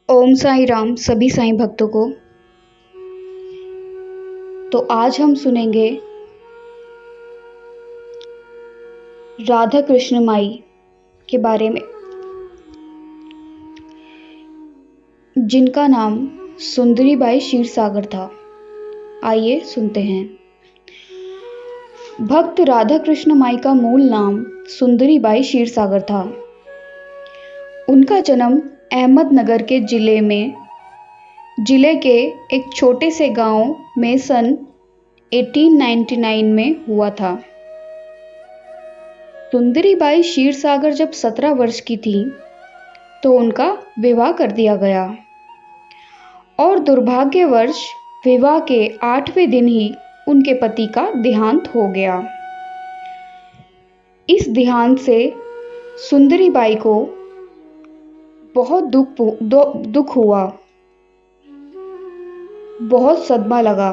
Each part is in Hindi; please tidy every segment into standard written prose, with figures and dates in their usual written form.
ओम साई राम सभी साईं भक्तों को। तो आज हम सुनेंगे राधा कृष्ण माई के बारे में, जिनका नाम सुंदरीबाई क्षीरसागर था। आइए सुनते हैं। भक्त राधा कृष्ण माई का मूल नाम सुंदरीबाई क्षीरसागर था। उनका जन्म अहमदनगर के जिले के एक छोटे से गांव में सन 1899 में हुआ था। सुंदरीबाई क्षीरसागर जब 17 वर्ष की थी तो उनका विवाह कर दिया गया और दुर्भाग्यवश विवाह के 8वें दिन ही उनके पति का देहांत हो गया। इस देहांत से सुंदरीबाई को बहुत दुख हुआ, बहुत सदमा लगा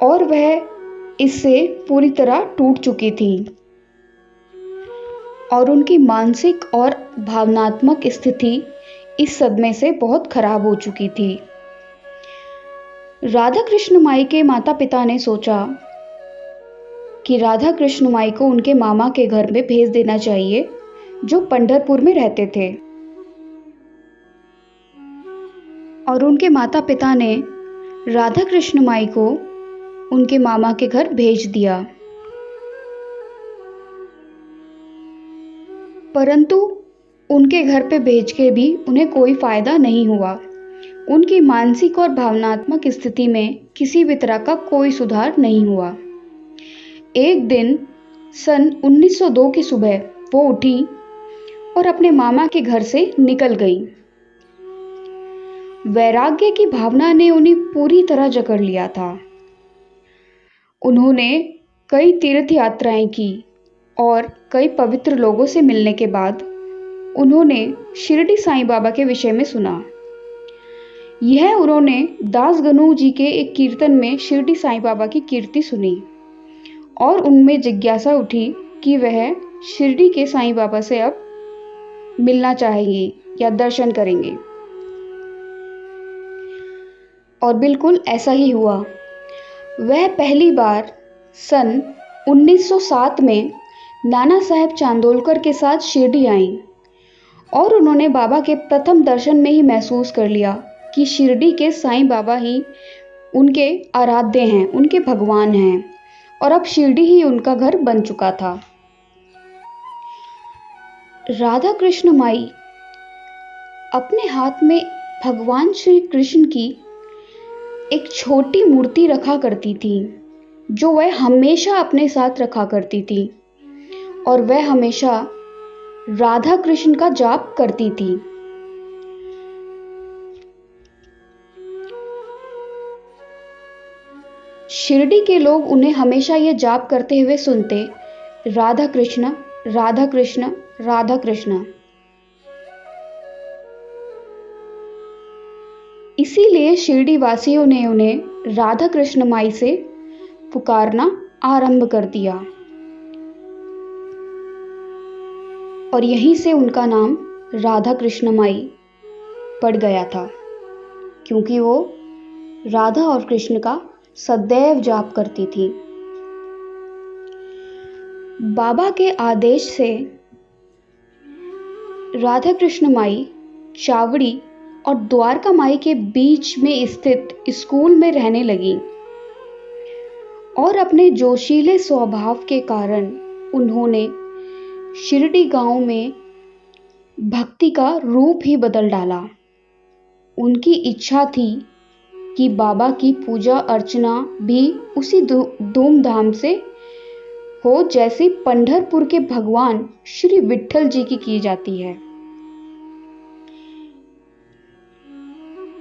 और वह इससे पूरी तरह टूट चुकी थी और उनकी मानसिक और भावनात्मक स्थिति इस सदमे से बहुत खराब हो चुकी थी। राधा कृष्ण माई के माता पिता ने सोचा कि राधा कृष्ण माई को उनके मामा के घर में भेज देना चाहिए, जो पंढरपुर में रहते थे। और उनके माता पिता ने राधा कृष्ण माई को उनके मामा के घर भेज दिया। परंतु उनके घर पे भेज के भी उन्हें कोई फायदा नहीं हुआ। उनकी मानसिक और भावनात्मक स्थिति में किसी भी तरह का कोई सुधार नहीं हुआ। एक दिन सन 1902 की सुबह वो उठी और अपने मामा के घर से निकल गई। वैराग्य की भावना ने उन्हें पूरी तरह जकड़ लिया था। उन्होंने कई तीर्थ यात्राएं की और कई पवित्र लोगों से मिलने के बाद उन्होंने शिरडी साईं बाबा के विषय में सुना। यह उन्होंने दास गनू जी के एक कीर्तन में शिरडी साईं बाबा की कीर्ति सुनी और उनमें जिज्ञासा उठी कि वह शिरडी के साईं बाबा से अब मिलना चाहेंगे या दर्शन करेंगे। और बिल्कुल ऐसा ही हुआ। वह पहली बार सन 1907 में नाना साहेब चांदोलकर के साथ शिरडी आईं और उन्होंने बाबा के प्रथम दर्शन में ही महसूस कर लिया कि शिरडी के साईं बाबा ही उनके आराध्य हैं, उनके भगवान हैं और अब शिरडी ही उनका घर बन चुका था। राधा कृष्ण माई अपने हाथ में भगवान श्री कृष्ण की एक छोटी मूर्ति रखा करती थी, जो वह हमेशा अपने साथ रखा करती थी और वह हमेशा राधा कृष्ण का जाप करती थी। शिरडी के लोग उन्हें हमेशा यह जाप करते हुए सुनते, राधा कृष्ण राधा कृष्ण राधा कृष्ण। इसीलिए शिरडी वासियों ने उन्हें राधा कृष्ण माई से पुकारना आरंभ कर दिया और यहीं से उनका नाम राधा कृष्ण माई पड़ गया था, क्योंकि वो राधा और कृष्ण का सदैव जाप करती थी। बाबा के आदेश से राधा कृष्ण माई चावड़ी और द्वारका माई के बीच में स्थित स्कूल में रहने लगी और अपने जोशीले स्वभाव के कारण उन्होंने शिरडी गांव में भक्ति का रूप ही बदल डाला। उनकी इच्छा थी कि बाबा की पूजा अर्चना भी उसी धूमधाम से हो जैसे पंढरपुर के भगवान श्री विट्ठल जी की जाती है।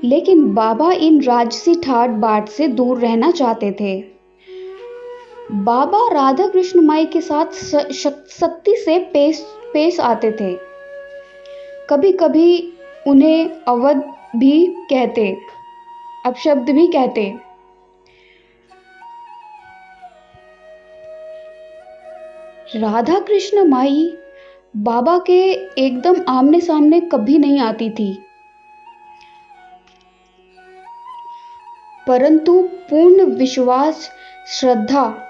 लेकिन बाबा इन राजसी ठाट बाट से दूर रहना चाहते थे। बाबा राधा कृष्ण माई के साथ सख्ती से पेश आते थे। कभी कभी उन्हें अवध भी कहते, अपशब्द भी कहते। राधा कृष्ण माई बाबा के एकदम आमने सामने कभी नहीं आती थी। परंतु पूर्ण विश्वास श्रद्धा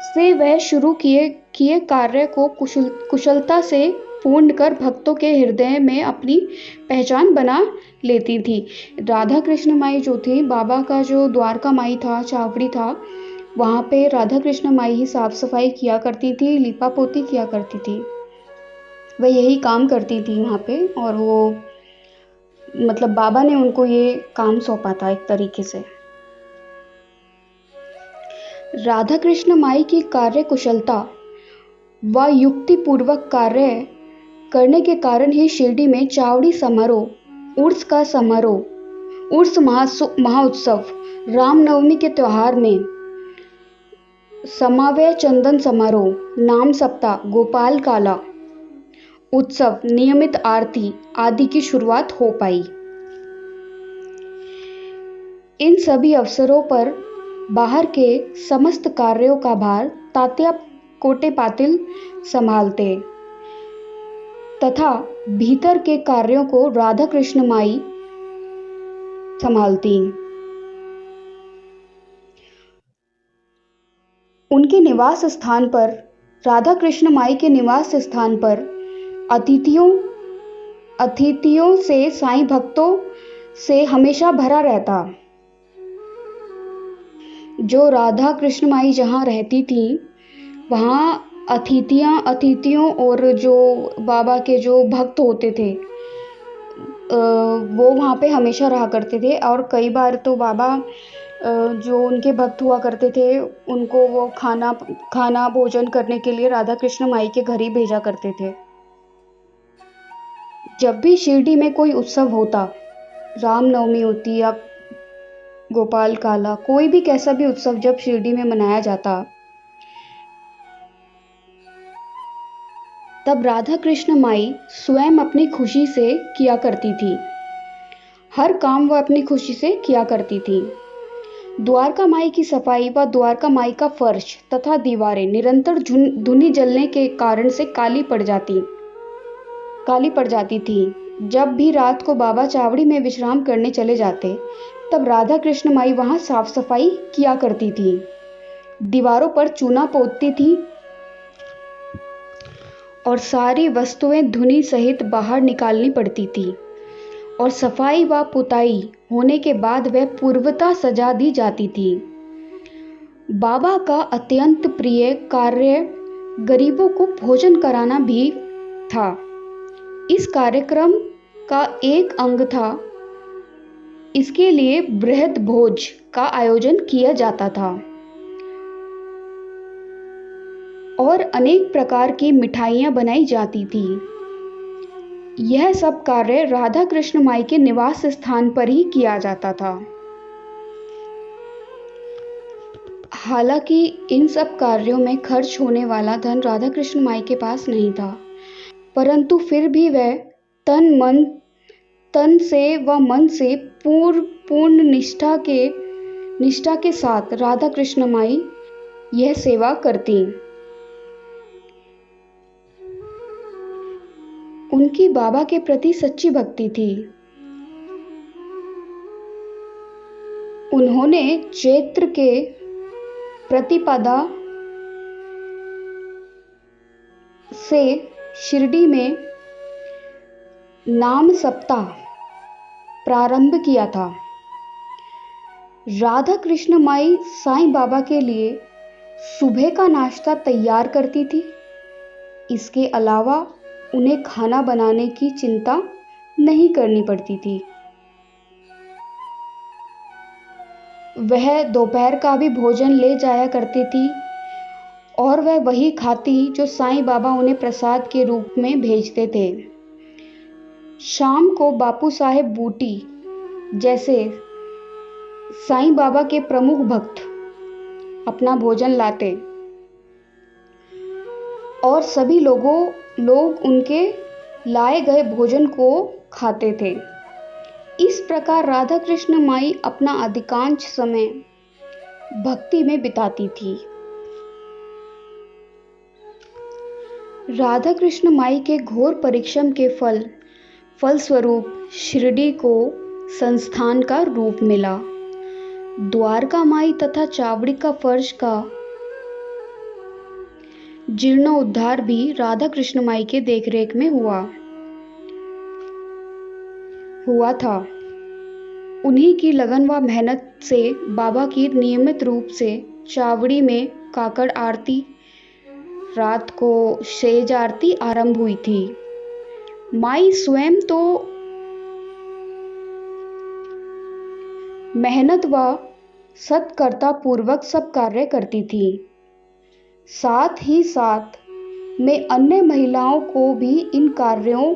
से वह शुरू किए किए कार्य को कुशलता से पूर्ण कर भक्तों के हृदय में अपनी पहचान बना लेती थी। राधा कृष्ण माई जो थी, बाबा का जो द्वारका माई था, चावड़ी था, वहाँ पे राधा कृष्ण माई ही साफ सफाई किया करती थी, लिपा पोती किया करती थी। वह यही काम करती थी वहाँ पे, और वो मतलब बाबा ने उनको ये काम सौंपा था एक तरीके से। राधा कृष्ण माई की कार्य कुशलता व युक्ति पूर्वक कार्य करने के कारण ही शिरडी में चावड़ी समारोह, उर्स का समारोह, उर्स महोत्सव, रामनवमी के त्योहार में समावेश चंदन समारोह, नाम सप्ताह, गोपाल काला उत्सव, नियमित आरती आदि की शुरुआत हो पाई। इन सभी अवसरों पर बाहर के समस्त कार्यों का भार तात्या कोटे पातिल संभालते तथा भीतर के कार्यों को राधा कृष्ण माई संभालती। उनके निवास स्थान पर, राधा कृष्ण माई के निवास स्थान पर अतिथियों से, साईं भक्तों से हमेशा भरा रहता। जो राधा कृष्ण माई जहाँ रहती थी, वहाँ अतिथियों और जो बाबा के जो भक्त होते थे, वो वहाँ पे हमेशा रहा करते थे। और कई बार तो बाबा जो उनके भक्त हुआ करते थे, उनको वो खाना भोजन करने के लिए राधा कृष्ण माई के घर ही भेजा करते थे। जब भी शिरडी में कोई उत्सव होता, रामनवमी होती या गोपाल काला, कोई भी कैसा भी उत्सव जब शिरडी में मनाया जाता, तब राधा कृष्ण माई स्वयं अपनी खुशी से किया करती थी। हर काम वह अपनी खुशी से किया करती थी। द्वारका माई की सफाई व द्वारका माई का फर्श तथा दीवारें निरंतर धूनी जलने के कारण से काली पड़ जाती थी। जब भी रात को बाबा चावड़ी में विश्राम करने चले जाते, तब राधा कृष्ण माई वहां साफ सफाई किया करती थी, दीवारों पर चूना पोतती थी और सारी वस्तुएं धुनी सहित बाहर निकालनी पड़ती थी, और सफाई व पुताई होने के बाद वह पूर्वतः सजा दी जाती थी। बाबा का अत्यंत प्रिय कार्य गरीबों को भोजन कराना भी था। इस कार्यक्रम का एक अंग था, इसके लिए बृहद भोज का आयोजन किया जाता था और अनेक प्रकार की मिठाइयां बनाई जाती थी। यह सब कार्य राधा कृष्ण माई के निवास स्थान पर ही किया जाता था। हालांकि इन सब कार्यों में खर्च होने वाला धन राधा कृष्ण माई के पास नहीं था, परंतु फिर भी वह तन से व मन से पूर्ण निष्ठा के साथ राधा कृष्ण माई यह सेवा करती। उनकी बाबा के प्रति सच्ची भक्ति थी। उन्होंने चैत्र के प्रतिपदा से शिरडी में नाम सप्ताह प्रारंभ किया था। राधा कृष्ण माई साईं बाबा के लिए सुबह का नाश्ता तैयार करती थी। इसके अलावा उन्हें खाना बनाने की चिंता नहीं करनी पड़ती थी। वह दोपहर का भी भोजन ले जाया करती थी और वह वही खाती जो साईं बाबा उन्हें प्रसाद के रूप में भेजते थे। शाम को बापू साहेब बूटी जैसे साईं बाबा के प्रमुख भक्त अपना भोजन लाते और सभी लोग उनके लाए गए भोजन को खाते थे। इस प्रकार राधा कृष्ण माई अपना अधिकांश समय भक्ति में बिताती थी। राधा कृष्ण माई के घोर परिश्रम के फलस्वरूप शिरडी को संस्थान का रूप मिला। द्वारका माई तथा चावड़ी का फर्श का जीर्णोद्धार भी राधा कृष्ण माई के देखरेख में हुआ था। उन्हीं की लगन व मेहनत से बाबा की नियमित रूप से चावड़ी में काकड़ आरती, रात को सेज आरती आरंभ हुई थी। माई स्वयं तो मेहनत व सत्कर्ता पूर्वक सब कार्य करती थी। साथ ही साथ में अन्य महिलाओं को भी इन कार्यों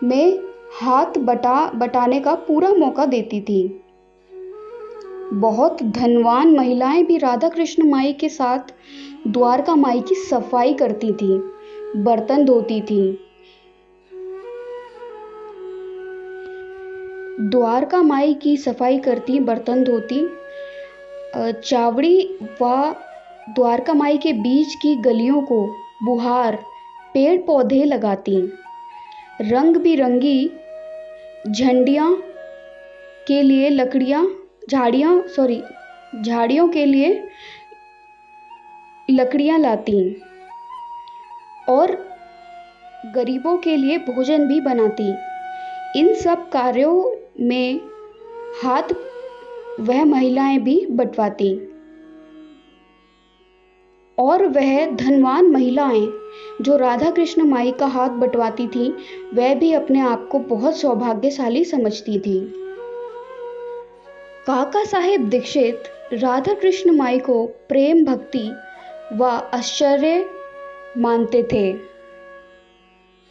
में हाथ बटाने का पूरा मौका देती थी। बहुत धनवान महिलाएं भी राधा कृष्ण माई के साथ द्वारका माई की सफाई करती थी, बर्तन धोती थी। द्वारका माई की सफाई करती, बर्तन धोती, चावड़ी व द्वारका माई के बीच की गलियों को बुहार, पेड़ पौधे लगाती, रंग बिरंगी झाड़ियों के लिए लकड़ियां लाती और गरीबों के लिए भोजन भी बनाती। इन सब कार्यों में हाथ वह महिलाएं भी बटवाती और वह धनवान महिलाएं जो राधा कृष्ण माई का हाथ बटवाती थीं, वह भी अपने आप को बहुत सौभाग्यशाली समझती थी। काका साहेब दीक्षित राधा कृष्ण माई को प्रेम, भक्ति व आश्चर्य मानते थे।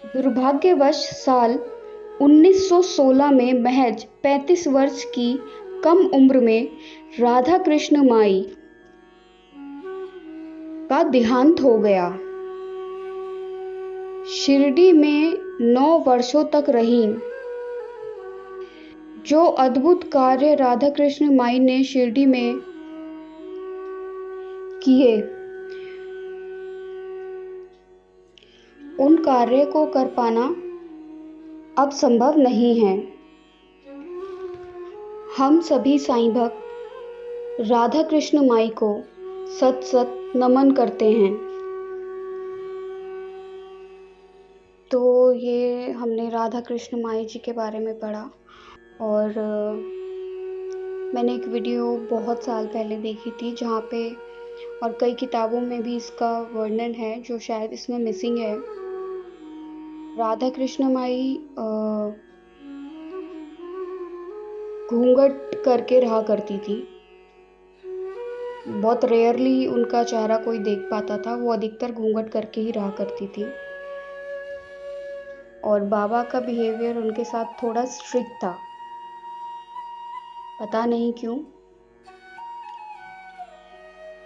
दुर्भाग्यवश साल 1916 में महज 35 वर्ष की कम उम्र में राधा कृष्ण माई का देहांत हो गया। शिरडी में 9 वर्षों तक रहीं। जो अद्भुत कार्य राधा कृष्ण माई ने शिरडी में किए, उन कार्य को कर पाना अब संभव नहीं है। हम सभी साईं भक्त राधा कृष्ण माई को सत सत नमन करते हैं। तो ये हमने राधा कृष्ण माई जी के बारे में पढ़ा और मैंने एक वीडियो बहुत साल पहले देखी थी जहाँ पे, और कई किताबों में भी इसका वर्णन है जो शायद इसमें मिसिंग है। राधा कृष्ण माई घूंघट करके रहा करती थी। बहुत रेयरली उनका चेहरा कोई देख पाता था, वो अधिकतर घूंघट करके ही रहा करती थी। और बाबा का बिहेवियर उनके साथ थोड़ा स्ट्रिक्ट था, पता नहीं क्यों,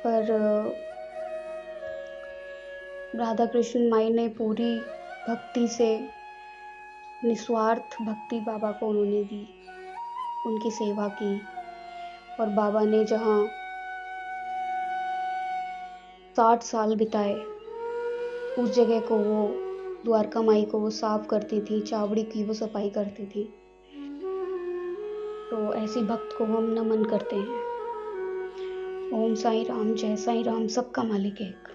पर राधा कृष्ण माई ने पूरी भक्ति से, निस्वार्थ भक्ति बाबा को उन्होंने दी, उनकी सेवा की। और बाबा ने जहाँ 60 साल बिताए, उस जगह को वो, द्वारका माई को वो साफ करती थी, चावड़ी की वो सफाई करती थी। तो ऐसी भक्त को हम नमन करते हैं। ओम साईं राम, जय साईं राम, सबका मालिक एक।